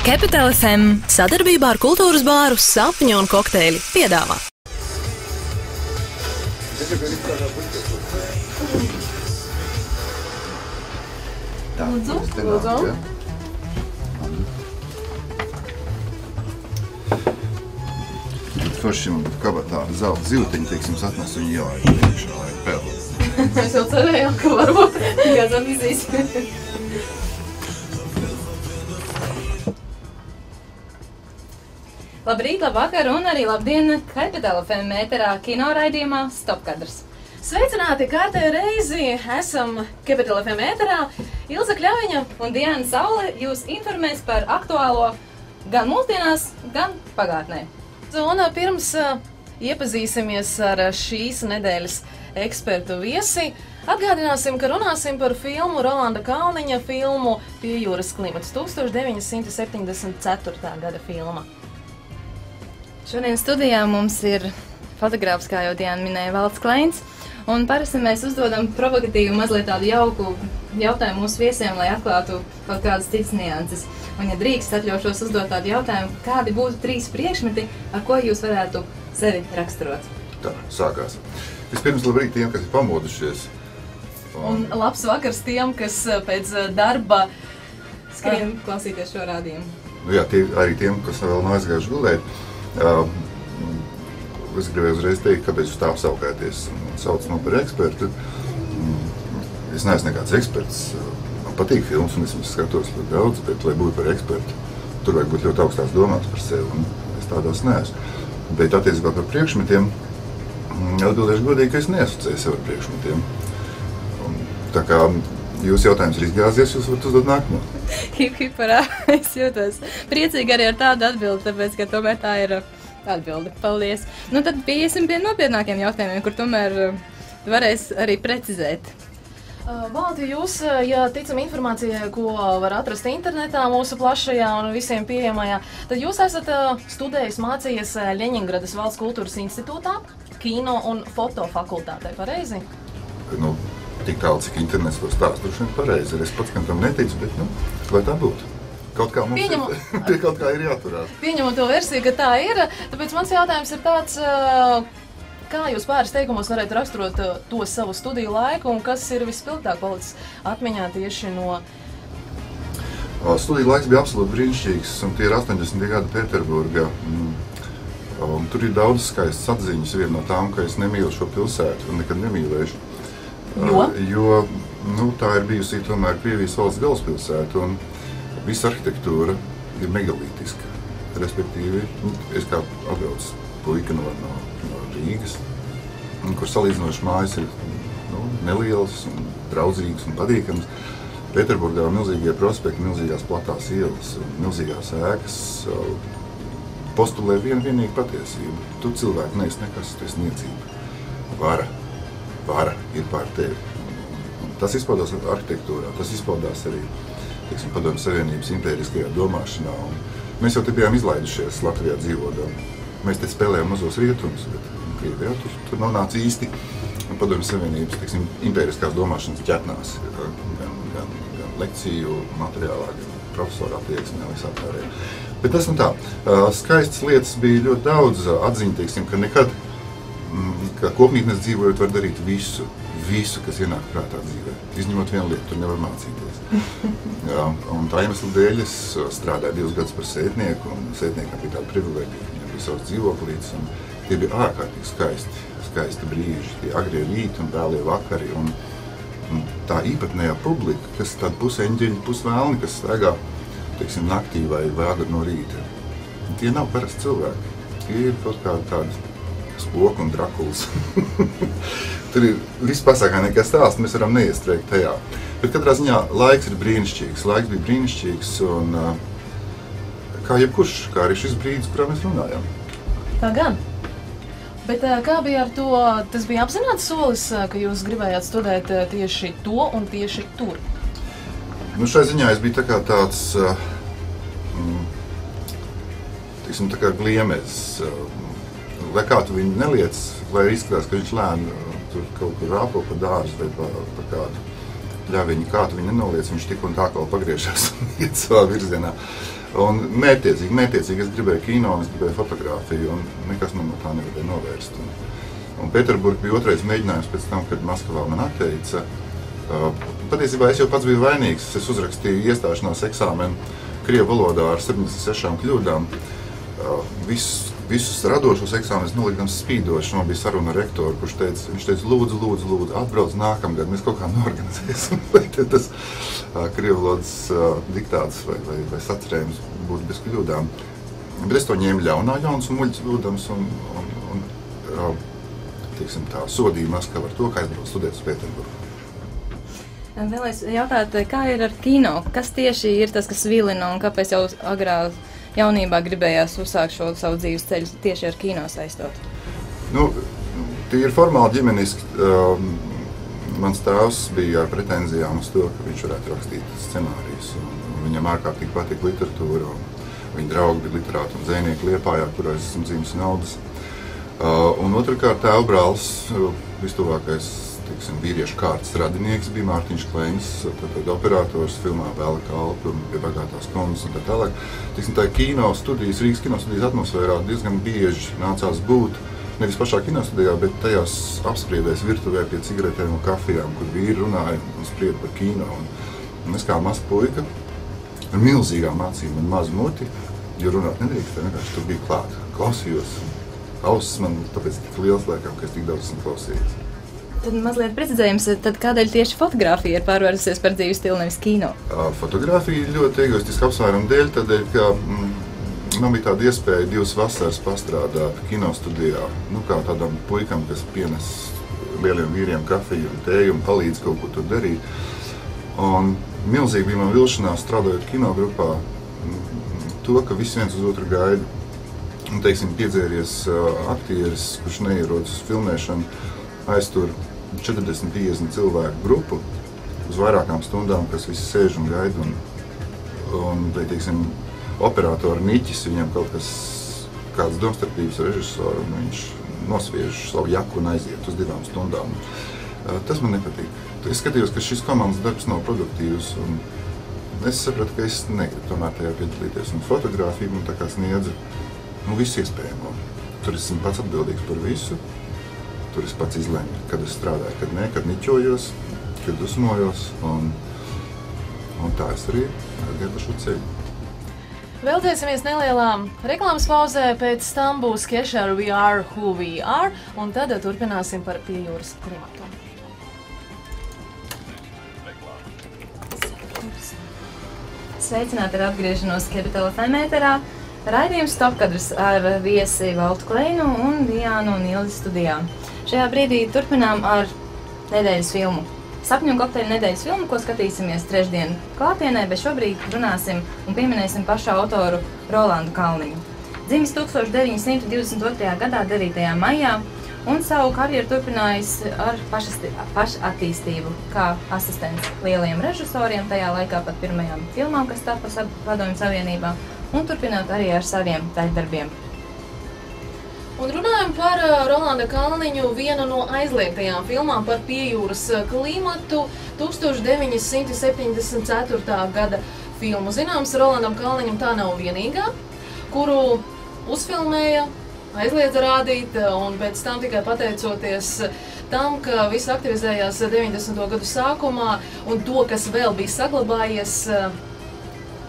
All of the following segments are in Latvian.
Capital FM sadarbībā ar kultūras bāru Sapņu un kokteļi piedāvā. Lūdzu. Forši man kabatā zelta zivtiņa, teiksim, atnes viņu ielaidu priekšā, lai peldu. Mēs jau cerējām, ka varbūt kāds atnesīs. Labrīt, labvakar un arī labdien Capital FM ēterā kino raidījumā Stopkadrs. Sveicināti kārtējo reizi! Esam Capital FM ēterā. Ilza Kļaviņa un Diana Saule jūs informēs par aktuālo gan mūsdienās, gan pagātnē. Un pirms iepazīsimies ar šīs nedēļas ekspertu viesi, atgādināsim, ka runāsim par filmu Rolanda Kalniņa filmu Pie jūras klimats 1974. Gada filma. Šodien studijā mums ir fotogrāfs, kā jau Diana minēja, Valds Kleins, un parasti mēs uzdodam provokatīvu, mazliet tādu jauku jautājumu mūsu viesiem, lai atklātu kaut kādas citas nianses. Un, ja drīkst, atļaušos uzdot tādu jautājumu, kādi būtu 3 priekšmeti, ar ko jūs varētu sevi raksturot? Tā, sākās. Vispirms labrīt tiem, kas ir pamodušies. Un labs vakars tiem, kas pēc darba skrien klausīties šo rādījumu. Nu jā, arī tiem, kas vēl nav aizgājuši gulēt. Es gribēju uzreiz teikt, kāpēc jūs tā apsaukāties. Sauc man par ekspertu. Es neesmu nekāds eksperts. Man patīk filmas, un es skatos ļoti daudz, bet, lai būtu par ekspertu, tur vajag būt ļoti augstās domās par sevi, un es tādās neesmu. Bet attiecībā par priekšmetiem, atbildēšu godīgi, ka es neasociēju sevi ar priekšmetiem. Un, tā kā jūsu jautājums ir izgāzies, jūs varat uzdot nākamo. Hip, parā, es jūtos priecīgi arī ar tādu atbildi, tāpēc, ka tomēr tā ir atbildi. Paldies. Nu tad pieiesim pie nopietnākiem jautājumiem, kur tomēr varēs arī precizēt. Valdi, jūs, ja ticam informācijai, ko var atrast internetā, mūsu plašajā un visiem pieejamajā, tad jūs esat studējis, mācījies Ļeņingradas Valsts kultūras institūtā, kino un foto fakultātē, pareizi? Nu, tik tālu, cik internets to stāst, droši vien pareizi. Es pats gan tam neticu, bet, lai tā būtu. Kaut kā mums pie kaut kā ir jāturās. Pieņemot to versiju, ka tā ir, tāpēc mans jautājums ir tāds, kā jūs pāris teikumos varētu raksturot to savu studiju laiku un kas ir vispilgtāk palicis atmiņā tieši no... Studiju laiks bija absolūti brīnišķīgs, un tie ir 80. gadi Pēterburgā. Tur ir daudz skaistas atziņas, viena no tām, ka es nemīlu šo pilsētu un nekad nemīlēšu. Jo tā ir bijusi tomēr Krievijas valsts galvaspilsēta, un visa arhitektūra ir megalītiska. Respektīvi, es kā atbrauc puika no Rīgas, kur salīdzinoši mājas ir nelielas, un draudzīgas un patīkamas. Pēterburgā milzīgie prospekti, milzīgās platās ielas un milzīgās ēkas postulē vienīgi patiesību. Tu cilvēki neesi nekas, tu esi niecība. Vara ir pār tevi. Tas izpaudās arhitektūrā, tas izpaudās arī Padomju Savienības impēriskajā domāšanā. Un mēs jau te bijām izlaidušies Latvijā dzīvodām. Mēs te spēlējām mazos rietumus, bet Krievijā tur nonāca īsti Padomju Savienības impēriskās domāšanas ķetnās. Gan lekciju materiālā, gan profesoru attieksmē, visā pārējā. Bet tas tā. Skaistas lietas bija ļoti daudz atziņu, ka nekad, kā kopmītnes dzīvojot, var darīt visu, kas ienāk prātā dzīvē. Izņemot vienu lietu, tur nevar mācīties. Un tā iemesla dēļ es strādāju 2 gadus par sētnieku, un sētniekam bija tāda privilēģija, viņam bija savs dzīvoklītis, un tie bija ārkārtīgi skaisti brīži, tie agrie rīti un vēlie vakari, un tā īpatnējā publika, kas tāda puseņģeļi, pusvēlni, kas staigā, naktī vai agri no rīta. Tie nav parasti cilvēki, tie ir kaut kādi tādi spoku un drakuls. Tur ir viss pasākā nekā stāsts, mēs varam neiestrēgt tajā. Bet katrā ziņā laiks ir brīnišķīgs, laiks bija brīnišķīgs, un kā jebkurš, kā arī šis brīdis, kurā mēs runājam. Tā gan. Bet kā bija ar to, tas bija apzināts solis, ka jūs gribējāt studēt tieši to un tieši tur? Šai ziņā es biju tāds, tā kā gliemezs. Lai kā tu viņu neliec, lai izskatās, ka viņš lēni tur kaut kur rāpo pa dārzu vai pa kādu ļaviņu, kā tu viņu nenoliec, viņš tik un tā kaut pagriežās un iet savā virzienā. Un mērķtiecīgi es gribēju kino, es gribēju fotogrāfiju, un nekas man no tā nevarēja novērst. Un Pēterburga bija otrais mēģinājums pēc tam, kad Maskavā man atteica. Patiesībā es jau pats biju vainīgs. Es uzrakstīju iestāšanās eksāmenu krievu valodā ar 76 kļūdām. Visus radošos eksāmenus nolikdams spīdoši. Man bija saruna ar rektoru, kurš teica, lūdzu, atbrauc nākamgad, mēs kaut kā norganizēsim, lai tas krievu valodas diktāts vai sacerējums būtu bez kļūdām. Bet es to ņēmu ļaunā, jauns un muļķis būdams, un teiksim tā, sodīju Maskavu ar to, ka aizbraucu studēt uz Pēterburgu. Vēlēs jautāt, kā ir ar kino? Kas tieši ir tas, kas vilina, un kāpēc jau agrā jaunībā gribējās uzsākt šo savu dzīves ceļu tieši ar kino saistot? Tīri formāli ģimeniski. Mans tēvs bija ar pretenzijām uz to, ka viņš varētu rakstīt scenārijus. Viņam ārkārtīgi patīk literatūra. Viņa draugi bija literāti un dzejnieki Liepājā, kurā es esmu dzīves un audzis. Un otrkārt, tēvbrālis, vistuvākais vīriešu kārtas radinieks bija Mārtiņš Kleinis, operators filmā Vēla kalpa un pie Bagātās kundzes un tā tālāk. Tā kino studijas, Rīgas kino studijas atmosfērā diezgan bieži nācās būt, nevis pašā kino studijā, bet tajās apspriedēs virtuvē pie cigaretēm un kafijām, kur vīri runāja un spried par kino. Un es kā mazs puika ar milzīgām acīm un mazu muti, jo runāt nedrīkst, vienkārši tur bija klāt. Klausījos, ausis man tāpēc tik liels laikam, ka es tik daudz esmu klausījies. Tad mazliet precizējums, tad kādēļ tieši fotogrāfija ir pārvērsusies par dzīves stilu, nevis kino? Fotogrāfija ļoti egoistiska apsvēruma dēļ, tādēļ, ka man bija tāda iespēja 2 vasaras pastrādāt kinostudijā, kā tādam puikam, kas pienes lieliem vīriem kafiju un tēju un palīdz kaut ko tur darīt. Un milzīgi bija man vilšanās strādājot kinogrupā, to, ka visi viens uz otru gaida. Un, teiksim, piedzēries aktieris, kurš neierodas uz filmēšanu, aiztur 40-50 cilvēku grupu uz vairākām stundām, kas visi sēž un gaida. Un teiksim, operatora Niķis, viņam kaut kas, kādas domstarpības ar režisoru, un viņš nosviež savu jaku un aiziet uz 2 stundām. Tas man nepatīk. Es skatījos, ka šis komandas darbs nav produktīvs, un es sapratu, ka es negribu tomēr tajā piedalīties. Un fotogrāfija man tā kā sniedza visu iespējamo. Tur esmu pats atbildīgs par visu. Tur es pats izlēmu, kad es strādāju, kad nē, kad niķojos, kad dusmojos, un tā es arī gāju pa šo ceļu. Vēl tiesimies nelielā reklāmas pauzē, pēc tam būs Kesha ar We Are Who We Are, un tad turpināsim par pie jūras klimatu. Sveicināti ar atgriešanos Capital FM ēterā. Raidījums Stopkadrs ar viesi Valtu Kleinu un Diānu un Ilzi studijā. Šajā brīdī turpinām ar nedēļas filmu. Sapņu un kokteļu nedēļas filmu, ko skatīsimies trešdien klātienē, bet šobrīd runāsim un pieminēsim pašu autoru Rolandu Kalniņu. Dzimis 1922. gadā 9. maijā un savu karjeru turpinājis ar pašattīstību kā asistents lielajiem režisoriem, tajā laikā pat pirmajām filmām, kas tapa Padomju Savienībā, un turpināt arī ar saviem daļdarbiem. Un runājam par Rolanda Kalniņu, vienu no aizliegtajām filmām par piejūras klimatu, 1974. gada filmu. Zināms, Rolandam Kalniņam tā nav vienīgā, kuru uzfilmēja, aizliedza rādīt, un pēc tam tikai pateicoties tam, ka viss aktivizējās 90. gadu sākumā, un to, kas vēl bija saglabājies,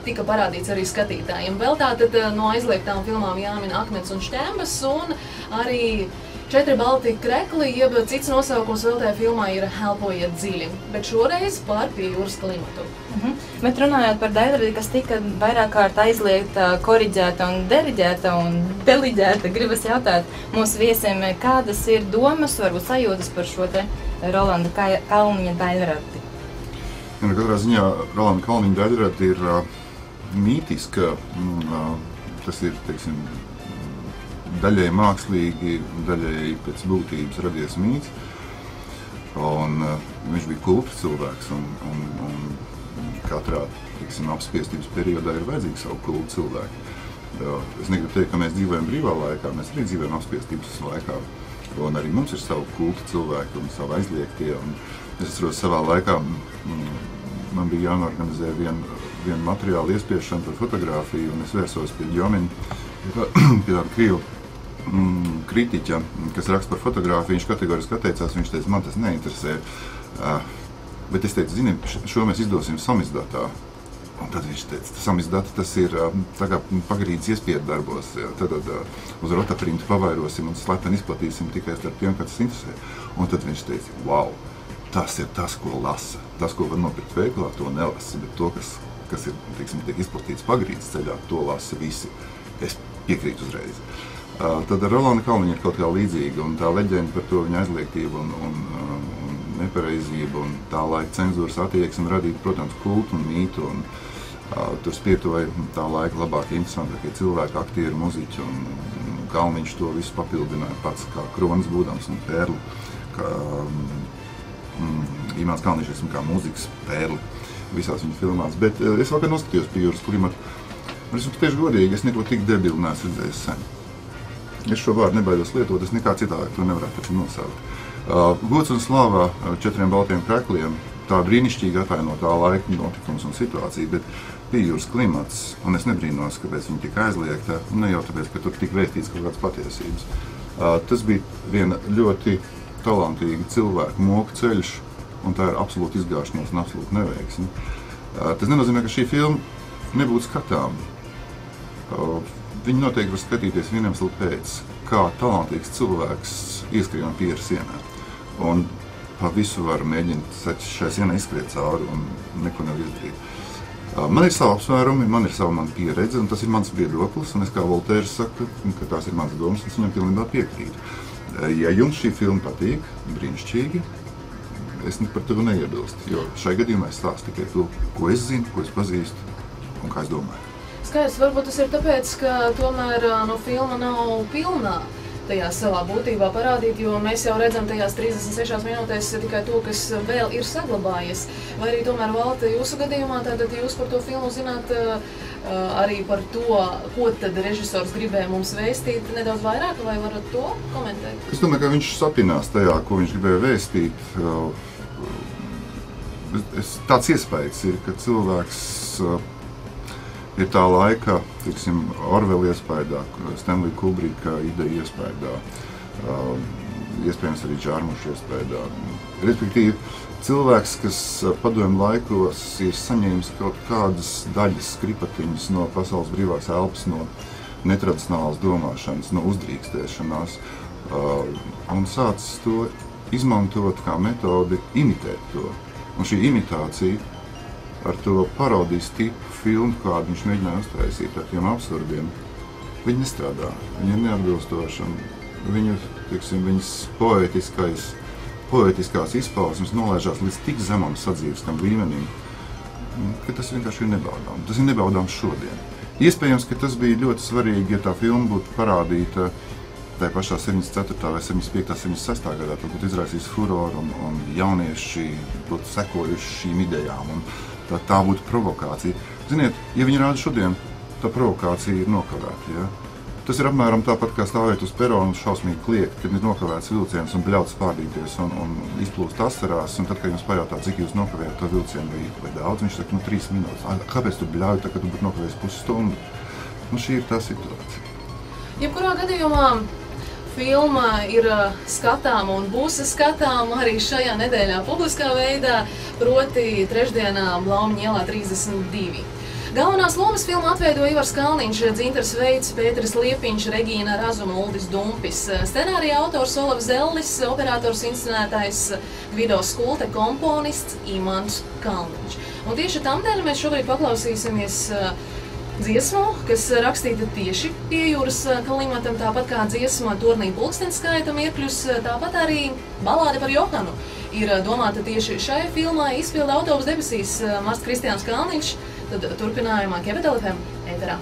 tika parādīts arī skatītājiem. Vēl tātad no aizliegtām filmām jāmin Akmens un Šķembas, un arī 4 balti krekli, jeb cits nosaukums vēl tajā filmā ir Elpojiet dziļi, bet šoreiz par pie jūras klimatu. Bet runājot par daļradi, kas tika vairāk kārt aizliegta, koriģēta un deriģēta un deliģēta, gribas jautāt mūsu viesiem, kādas ir domas, varbūt sajūtas par šo te Rolanda Kalniņa daļradi? Katrā ziņā Rolanda Kalniņa daļradi ir mītiska, tas ir, teiksim, daļai mākslīgi, daļai pēc būtības radies mīts. Un viņš bija kulta cilvēks, un katrā, teiksim, apspiestības periodā ir vajadzīgi savu kulta cilvēku. Es negribu teikt, ka mēs dzīvojam brīvā laikā, mēs arī dzīvojam apspiestības laikā. Un arī mums ir savu kulta cilvēku un savu aizliegtie. Un es atceros savā laikā, man bija jānorganizē viena vienu materiālu iespiešanu par fotogrāfiju, un es vērsos pie Jomina, pie tāda krievu kritiķa, kas raksta par fotogrāfiju. Viņš kategoriski atteicās, viņš teica, man tas neinteresē. Bet es teicu, zini, šo mēs izdosim samizdatā. Un tad viņš teica, samizdata tas ir tā kā pagrīdes iespiedu darbos. Tad uz rotaprintu pavairosim un slepeni izplatīsim tikai starp tiem, kas interesē. Un tad viņš teica, wow, tas ir tas, ko lasa. Tas, ko var nopirkt veikalā, to nelasa. Bet to, kas ir, teiksim, tiek izplatīts pagrīdes ceļā, to lasa visi. Es piekrītu uzreiz. Tad ar Rolanda Kalniņa ir kaut kā līdzīga, un tā leģenda par to viņa aizliegtību un nepareizību, un tā laika cenzūras attieksme radīja, protams, kultu un mītu, un tur spietoja tā laika labākie, interesantākie cilvēki, aktieri, muziķi, un Kalniņš to visu papildināja pats kā Kronis būdams un Pērli, kā Imants Kalniņš, esmu kā mūzikas Pērli visās viņa filmās, bet es vakar noskatījos pie Jūras klimata, un es tieši godīgi, es neko tik debilu neesmu redzējis sen. Es šo vārdu nebaidos lietot, es nekā citādāk to nevarētu taču nosaukt. Gods un slāvā 4 baltiem krekliem, tā brīnišķīgi ataino tā laika notikums un situācija, bet bija Jūras klimats, un es nebrīnos, kāpēc viņa tika aizliegta, ne jau tāpēc, ka tur tika vēstīts kaut kādas patiesības. Tas bija viena ļoti talantīga cilvēku moka ceļš, un tā ir absolūti izgāšanos un absolūti neveiksme. Tas nenozīmē, ka šī filma nebūtu skatām. Viņi noteikti var skatīties vienam pēc, kā talantīgs cilvēks ieskrien un pieras sienā. Un pa visu var mēģināt šai sienai izskriet cauri un neko nevar izdarīt. Man ir savi apsvērumi, man ir sava pieredze, un tas ir mans viedoklis, un es kā Voltērs saku, ka tās ir mans domas, un es viņam pilnībā piekrītu. Ja jums šī filma patīk, brīnišķīgi, es par to neiebilstu, jo šai gadījumā es stāstu tikai to, ko es zinu, ko es pazīstu un kā es domāju. Skaidrs, varbūt tas ir tāpēc, ka tomēr filma nav pilnā tajā savā būtībā parādīt, jo mēs jau redzam tajās 36 minūtēs tikai to, kas vēl ir saglabājies. Vai arī tomēr, Valta, jūsu gadījumā, tātad jūs par to filmu zināt arī par to, ko tad režisors gribēja mums vēstīt nedaudz vairāk, vai varat to komentēt? Es domāju, ka viņš sapinās tajā, ko viņš gribēja vēstīt. Tāds iespējas ir, ka cilvēks ir tā laika, tiksim, Orwell iespējā, Stanley Kubricka ideja iespējā, iespējams arī Džārmuša iespējā. Respektīvi, cilvēks, kas padomju laikos ir saņēmis kaut kādas daļas, skripatiņas no pasaules brīvās elpas, no netradicionālas domāšanas, no uzdrīkstēšanās, un sācis to izmantot kā metodi imitēt to. Un šī imitācija ar to parodijas tipu filmu, kādu viņš mēģināja uztaisīt ar tiem absurdiem, viņi nestrādā, viņi ir neatbilstoši, un viņas poetiskās izpausmes nolaižās līdz tik zemam sadzīviskam līmenim, ka tas vienkārši ir nebaudām. Tas ir nebaudām šodien. Iespējams, ka tas bija ļoti svarīgi, ja tā filma būtu parādīta tā pašā 74. vai 75. 76. gadā, tad būtu izraisījis furoru un jaunieši būtu sekojuši šīm idejām. Tā būtu provokācija. Ziniet, ja viņi rāda šodien, tā provokācija ir nokavēta. Ja? Tas ir apmēram tāpat, kā stāvēt uz peronu šausmīgi kliegt, kad ir nokavēts vilciens un bļauts pārdīties un izplūst asarās. Un tad, kad jums pajautā, cik jūs nokavējat to vilcienu vai daudz, viņš saka, 3 minūtes. Kāpēc tu bļauj, tā, kad tu būtu nokavējis pusstundu? Šī ir tā situācija. Jebkurā gadījumā filma ir skatāma un būs skatāma arī šajā nedēļā publiskā veidā, proti trešdienā Blaumiņa ielā 32. Galvenās lomas filmu atveido Ivars Kalniņš, Dzintars Veids, Pēteris Liepiņš, Regīna Razuma, Uldis Dumpis, scenārija autors Olavs Zellis, operators inscenētājs Gvido Skulte, komponists Imants Kalniņš. Un tieši tamdēļ mēs šobrīd paklausīsimies dziesmu, kas rakstīta tieši pie Jūras klimatam, tāpat kā dziesma Tornī pulksteņa skaita mirkļus, tāpat arī balāde par Johanu ir domāta tieši šai filmai, izpilda autors debesīs Marsts Kristiāns Kalniņš, tad turpinājumā Capital FM ēterā.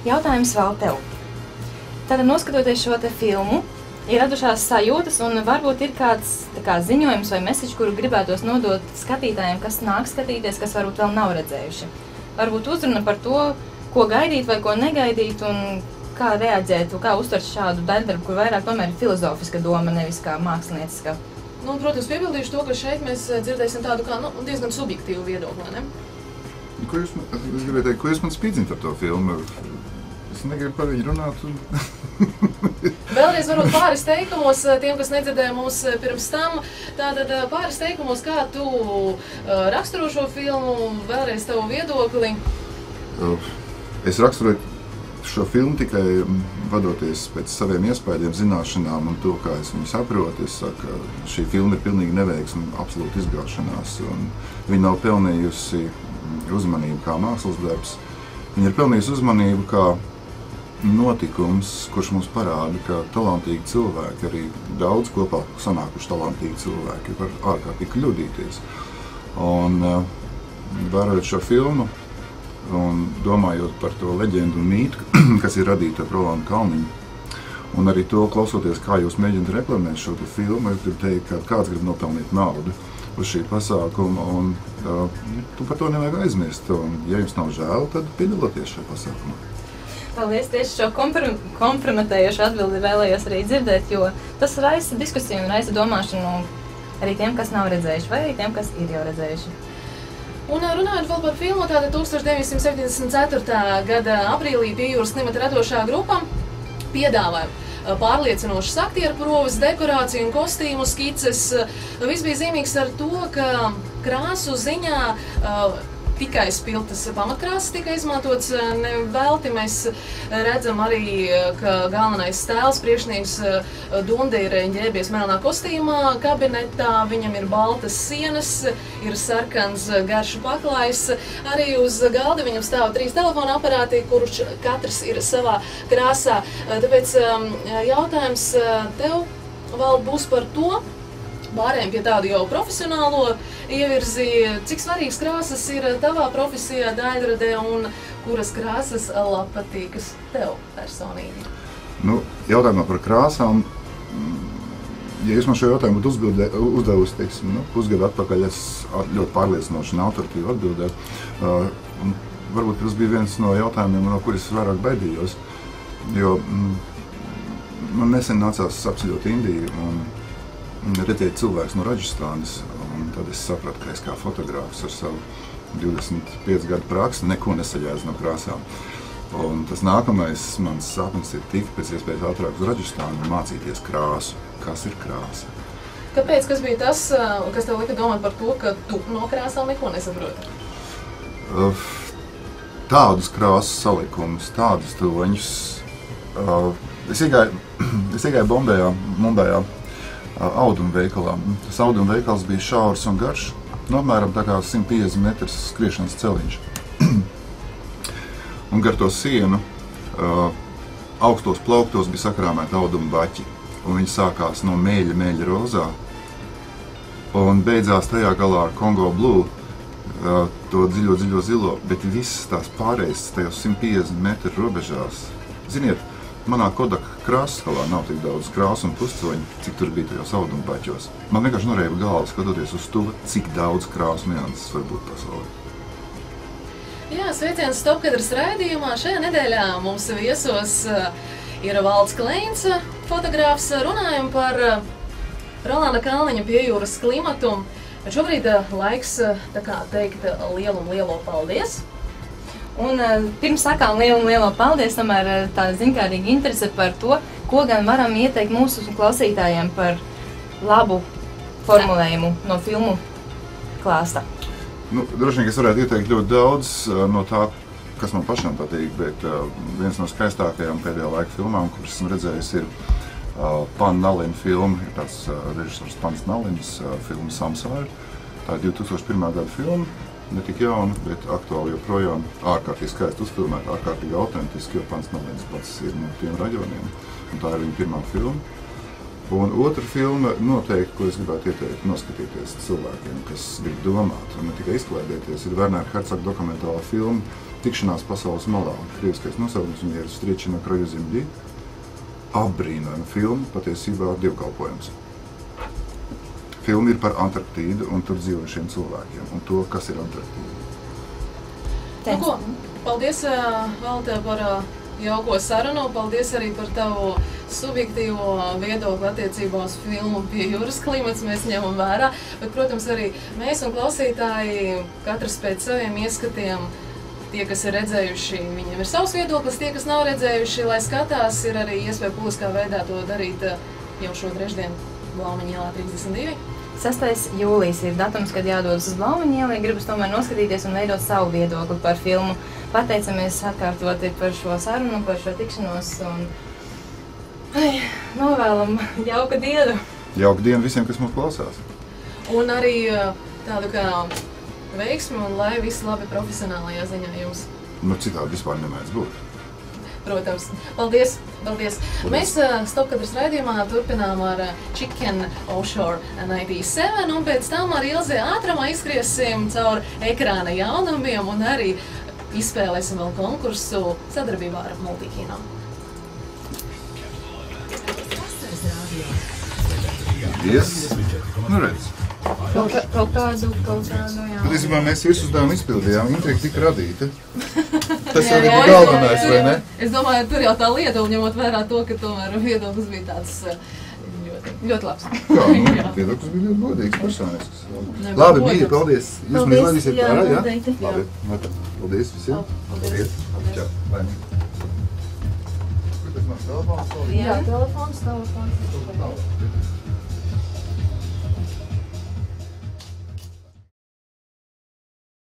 Jautājums vēl tev. Tātad, noskatoties šo te filmu, ir radušās sajūtas un varbūt ir kāds ziņojums vai message, kuru gribētos nodot skatītājiem, kas nāk skatīties, kas varbūt vēl nav redzējuši. Varbūt uzruna par to, ko gaidīt vai ko negaidīt, un kā reaģēt, kā uztvert šādu daļdarbu, kur vairāk tomēr ir filozofiska doma, nevis kā mākslinieciskā. Nu, protams, piebildīšu to, ka šeit mēs dzirdēsim tādu kā diezgan subjektīvu viedokli, ne? Es gribēju teikt, ko jūs man spīdzināt ar to filmu? Es negribu par viņu runāt. Vēlreiz varbūt pāris teikumos, tiem, kas nedzirdēja mūs pirms tam, tātad pāris teikumos, kā tu raksturo šo filmu, vēlreiz tavu viedokli. Es raksturoju šo filmu tikai vadoties pēc saviem iespējām, zināšanām un to, kā es viņu saprotu. Es saku, ka šī filma ir pilnīgi neveiksma, absolūti izgāšanās, un viņa nav pelnījusi uzmanību kā mākslas darbs. Viņa ir pelnījusi uzmanību kā notikums, kurš mums parāda, ka talantīgi cilvēki, arī daudz kopā sanākuši talantīgi cilvēki, var ārkārtīgi kļūdīties. Un vērojot šo filmu un domājot par to leģendu un mītu, kas ir radīta ar Rolandu Kalniņu, un arī to klausoties, kā jūs mēģināt reklamēt šo filmu, es gribu teikt, ka kāds grib nopelnīt naudu uz šī pasākuma, un tu par to nevajag aizmirst. Un, ja jums nav žēl, tad piedalieties šajā pasākumā. Paldies, tieši šo kompromitējošu atbildi vēlējos arī dzirdēt, jo tas raisa diskusiju un raisa domāšanu arī tiem, kas nav redzējuši, vai arī tiem, kas ir jau redzējuši. Un runājot vēl par filmu, tāda 1974. gada aprīlī Pie jūras klimata radošā grupa piedāvāja pārliecinošas aktieru proves, dekorāciju un kostīmu skices. Viss bija zīmīgs ar to, ka krāsu ziņā tikai spiltas pamatkrāsas tika izmantots. Nevelti mēs redzam arī, ka galvenais tēls priekšnieks Dunde ir ģērbies melnā kostīmā kabinetā, viņam ir baltas sienas, ir sarkans garšu paklājs. Arī uz galda viņam stāv 3 telefona aparāti, kurš katrs ir savā krāsā. Tāpēc jautājums tev vēl būs par to, pārējiem pie tādu jau profesionālo ievirzi, cik svarīgas krāsas ir tavā profesijā daļradē un kuras krāsas patīkas tev personīgi? Nu, jautājumā par krāsām, ja jūs man šo jautājumu būtu uzdevusi, teiksim, pusgadu atpakaļ, es ļoti pārliecinoši un autoritīvi atbildēju. Varbūt tas bija viens no jautājumiem, no kuris vairāk baidījos, jo man nesen nācās apceļot Indiju un redzēt cilvēks no Raģistānas, un tad es sapratu, ka es kā fotogrāfs ar savu 25 gadu praksi neko nesaļēdzu no krāsām. Un tas nākamais mans sapnis ir tikt pēc iespējas ātrāk uz Raģistānu un mācīties krāsu. Kas ir krāsa? Kāpēc? Kas bija tas, kas tev lika domāt par to, ka tu no krāsām neko nesaproti? Tādus krāsas salikumus, tādus toņus. Es iegāju Mumbajā auduma veikalā. Tas auduma veikals bija šaurs un garš, apmēram tā kā 150 metrus skriešanas celiņš. Un gar to sienu augstos plauktos bija sakrāmēti auduma baķi. Un viņi sākās no mēļa rozā un beidzās tajā galā ar Kongo Blue, to dziļo zilo, bet visas tās pārējas tajos 150 metru robežās. Ziniet, manā Kodak krāsas skalā nav tik daudz krāsu un puscoņu, cik tur bija tajos auduma baķos. Man vienkārši norēba galva skatoties uz to, cik daudz krāsu nianses var būt pasaulē. Jā, sveiciens Stopkadras raidījumā. Šajā nedēļā mums viesos ir Valds Kleins, fotogrāfs. Runājam par Rolanda Kalniņa Pie jūras klimatu. Šobrīd laiks tā kā teikt lielo paldies. Un pirms sakām lielo paldies, tomēr tāda zinkārīga interese par to, ko gan varam ieteikt mūsu klausītājiem par labu formulējumu no filmu klāsta. Droši vien, es varētu ieteikt ļoti daudz no tā, kas man pašam patīk, bet viens no skaistākajām pēdējā laika filmām, kuras esmu redzējis, ir Pan Nalina filma. Ir tāds režisors Pans Nalins filma Samsāri. Tā ir 2001. gada filma. Ne tik jauna, bet aktuāli joprojām ārkārtīgi skaisti uzfilmēta, ārkārtīgi autentiski, jo Pants Nalins pats ir no tiem raģioniem. Un tā ir viņa pirmā filma. Un otra filma noteikti, ko es gribētu ieteikt noskatīties cilvēkiem, kas grib domāt un ne tikai izklaidēties, ir Wernera Herzoga dokumentālā filma Tikšanās pasaules malā. Krieviskais nosaukums viņa ir Striečina kraju zemļi. Apbrīnojama filma, patiesībā dievkalpojums. Filma ir par Antarktīdu un tur dzīvojušiem cilvēkiem un to, kas ir Antarktīda. Nu, ko? Paldies, Valtē, par jauko sarunu. Paldies arī par tavu subjektīvo viedokli attiecībā uz filmu Pie jūras klimats. Mēs ņemam vērā. Bet, protams, arī mēs un klausītāji katrs pēc saviem ieskatiem. Tie, kas ir redzējuši, viņiem ir savs viedoklis. Tie, kas nav redzējuši, lai skatās, ir arī iespēja publiskā veidā to darīt jau šo trešdienu Blaumaņa ielā 32. 6. jūlijas ir datums, kad jādodas uz Blaumaņa ielu. Gribas tomēr noskatīties un veidot savu viedokli par filmu. Pateicamies atkārtoti par šo sarunu, par šo tikšanos un novēlam jauku dienu. Jauku dienu visiem, kas mūs klausās. Un arī tādu kā veiksmi un lai viss labi profesionālajā ziņā jums. Nu, citādi vispār nemēdz būt. Protams. Paldies! Paldies! Mēs Stopkadras raidījumā turpinām ar Chicken Offshore 97 un pēc tam ar Ilzi ātrumā izskriesim caur ekrāna jaunumiem un arī izspēlēsim vēl konkursu sadarbībā ar Multikino. Paldies! Nu redz. Kaut kādu, jā. Patiesībā mēs visus uzdevumu izpildījām, intriga tika radīta. Tas arī bija galvenais, vai ne? Es domāju, tur jau tā lieta, un ņemot vērā to, ka tomēr viedoklis bija tāds ļoti labs. Jā, viedoklis bija ļoti godīgs, personisks. Labi, mīļi, paldies. Jūs man izlaidīsiet ārā, jā? Labi, paldies visiem. Paldies. Čau, laimīgi. Kur tas mans telefons? Jā, telefons.